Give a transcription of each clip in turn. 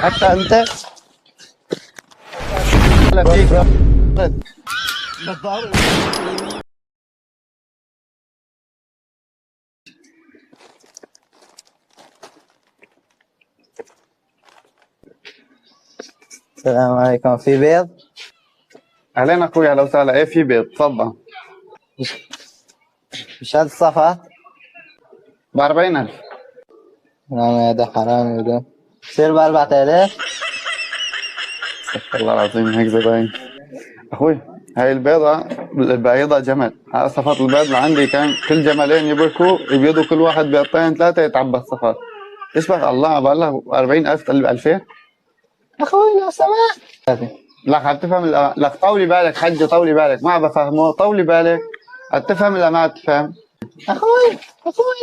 حتى انت هلا فيك السلام عليكم، في بيض؟ اهلين اخوي، اهلا وسهلا. ايه في بيض؟ تفضل. مش هذا الصفحة؟ ب 40,000. نعم يا ده حرامي ده. بصير ب 4000؟ استغفر الله العظيم، هيك زباين. اخوي هاي البيضة جمل. هاي صفات البيض اللي عندي، كان كل جملين يبركوا يبيضوا كل واحد بيضتين ثلاثة يتعبى الصفات. تشبه الله بقول لك 40,000 تقلب 2000. أخوي لو سمحت. لك حتفهم لك طولي بالك حجة، طولي بالك ما بفهمه، طولي بالك. حتفهم ولا ما تفهم؟ أخوي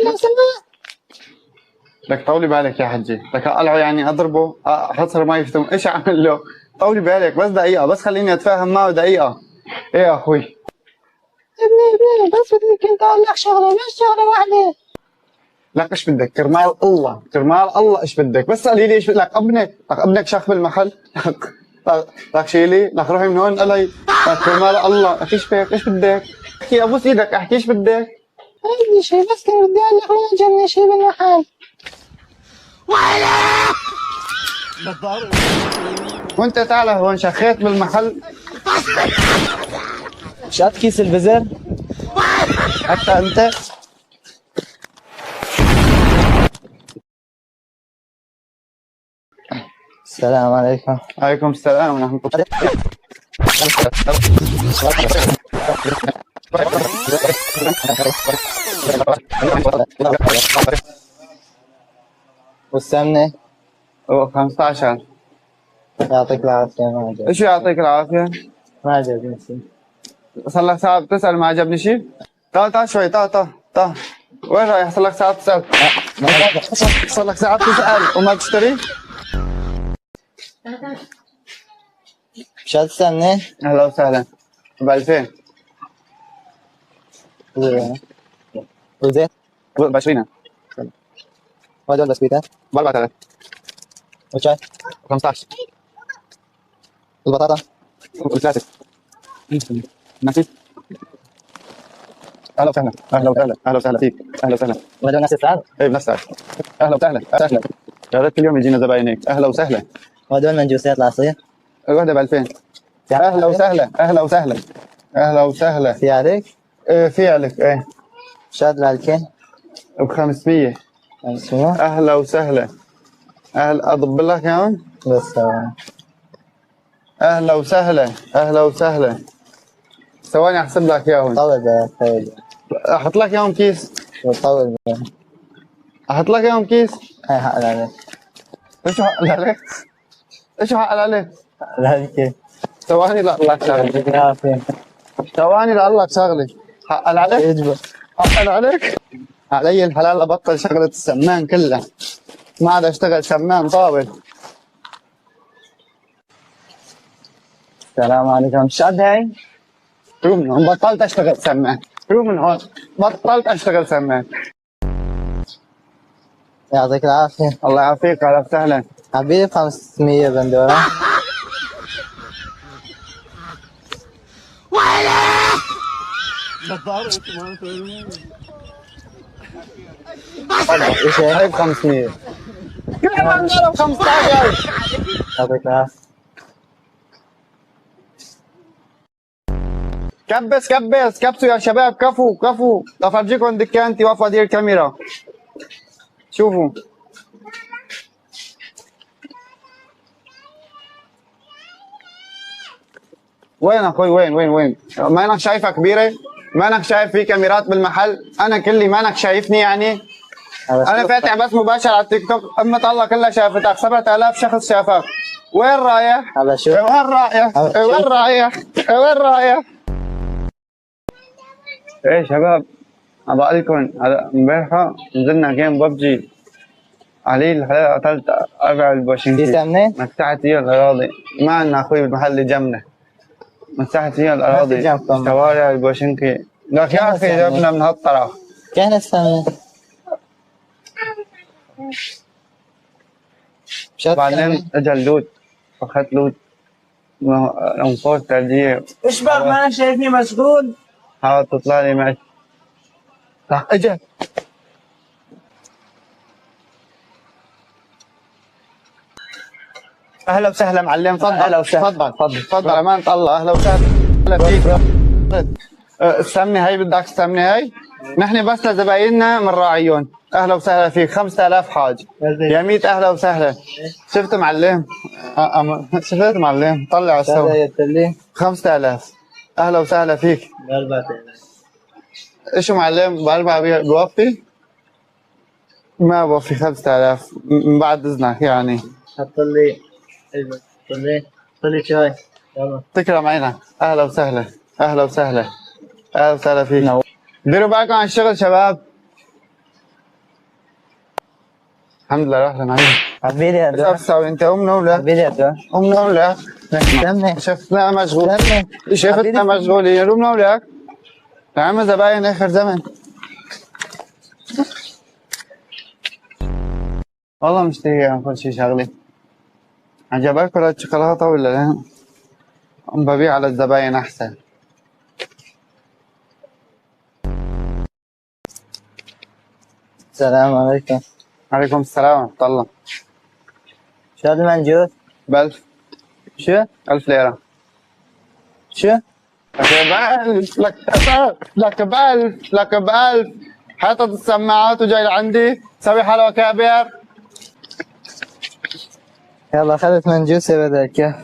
لو سمحت. لك طولي بالك يا حجي، لك اقلعه يعني اضربه، احصر ما يفتم، ايش اعمل له؟ طولي بالك بس دقيقة، بس خليني اتفاهم معه دقيقة. ايه يا اخوي؟ ابني بس بدي كنت أقول لك شغلة، بس شغلة واحدة. لك ايش بدك؟ كرمال الله كرمال الله ايش بدك؟ بس قولي لي ايش بدك. لك ابنك شخ بالمحل. لك شيلي، لك روحي من هون علي. لك كرمال الله، لك ايش بك؟ ايش بدك؟ احكي ابوس ايدك، احكي ايش بدك؟ ما بدي شي، بس كنت بدي أقول لك ما عجبني شي بالمحل. وانت تعال هون شخيت بالمحل. مش هاد كيس البزر؟ حتى انت. السلام عليكم. عليكم السلام ورحمة الله. والسمنة؟ 15. يعطيك العافية، ما عجبني. ايش يعطيك العافية؟ ما عجبني شي. صار لك ساعة بتسأل ما عجبني شيء؟ تعال شوي، تعال. وين رايح؟ صار لك ساعة تسأل. صار لك ساعة بتسأل وما تشتري؟ مش هاد السمنة؟ اهلا وسهلا. ب 2000. وزيت؟ ب 20. وهدول بسكويتات؟ ب 4000. وشاي؟ 15. البطاطا؟ وثلاثة. نسيت. اهلا وسهلا، اهلا وسهلا، اهلا وسهلا فيك، اهلا وسهلا. وهدول نفس السعر؟ ايه بنفس السعر. اهلا وسهلا، اهلا. يا ريت كل يوم يجينا زباين هيك. اهلا وسهلا. وهدول منجوسات العصير؟ الوحدة ب 2000. اهلا وسهلا، اهلا وسهلا، اهلا وسهلا. في عليك؟ ايه في عليك ايه. شاد العلكين؟ ب 500. اسمه؟ اهلا وسهلا. اضب لك اياهم. بس ثواني. اهلا وسهلا، اهلا وسهلا. ثواني احسب لك اياهم. طول بالك، طول بالك. احط لك اياهم كيس. طول بالك. احط لك اياهم كيس. هاي حق عليك. ايش حق عليك؟ ايش حق عليك؟ العلكين. ثواني لا الله شغلي. يعطيك العافية. ثواني لا الله شغلي. حق عليك؟ يجبر. حق عليك؟ علي الحلال ابطل شغلة السمان كلها. ما عاد اشتغل سمان طاول. السلام عليكم. شاد هاي؟ روح من هون، بطلت اشتغل سمان. روح من هون، بطلت اشتغل سمان. يعطيك العافية. الله يعافيك، اهلا وسهلا. حبيبي 500 بندورة. ايش هيك؟ هاي ب 500. كلها بندورة ب 15. يعطيك العافية. كبسوا يا شباب، كفوا افرجيكم دكانتي، وقفوا ادير الكاميرا. شوفوا. وين اخوي؟ وين؟ ما انك شايفها كبيرة؟ ما انك شايف في كاميرات بالمحل؟ انا كلي ما انك شايفني يعني؟ انا فاتح بس مباشر على التيك توك، امة الله كلها شافتك، 7000 شخص شافك. وين رايح؟ هلا شو؟ وين رايح؟ ايه شباب، ابغى لكم امبارحة نزلنا جيم ببجي. علي الحلال قتلت 4 البوشنكي. في سمنة؟ مسحت هي الاراضي. ما عندنا اخوي بالمحل اللي جنبنا. مسحت هي الاراضي. جنبكم. شوارع البوشنكي. لك يا اخي جبنا من هالطرف. كان السمنة؟ بعدين اجى اللوت، اخذت لوت انفوز ثلجية. ايش بك ما انا شايفني مشغول؟ حاول تطلع لي معي. اجى. اهلا وسهلا معلم، تفضل. أهلا وسهلا. تفضل امانة الله، اهلا وسهلا فيك. السمنة هي بدك السمنة هي؟ نحن بس لزبايننا بنراعيهم. اهلا وسهلا فيك. 5000 حاج. يا ميت اهلا وسهلا. شفت معلم؟ شفت معلم؟ طلع السوا. 5000. اهلا وسهلا فيك. ايش معلم باربعة بوفي؟ ما بوفي 5000 من بعد اذنك يعني. حط لي حط لي شاي يلا. تكرم عينك. اهلا وسهلا. اهلا وسهلا. اهلا وسهلا فيك. ديروا بالكم على الشغل شباب. الحمد لله راح لنا. حبيبي يا ايش بتسوي انت؟ امنا ولا؟ حبيبي يا امنا ولا؟ استنى شفتنا مشغول. شفتنا مشغولين. امنا ولا؟ نعم زباين اخر زمن. والله مشتهي كل شيء شغلي. عجبك الشوكولاتة ولا لا؟ ببيع على الزباين احسن. السلام عليكم. عليكم السلام ورحمة الله. شو هذا المنجوز؟ ب1000. شو؟ 1000 ليرة. شو؟ لك ب1000 حاطط السماعات وجاي لعندي تسوي حلوى كابر. يلا اخذت منجوسة بدك.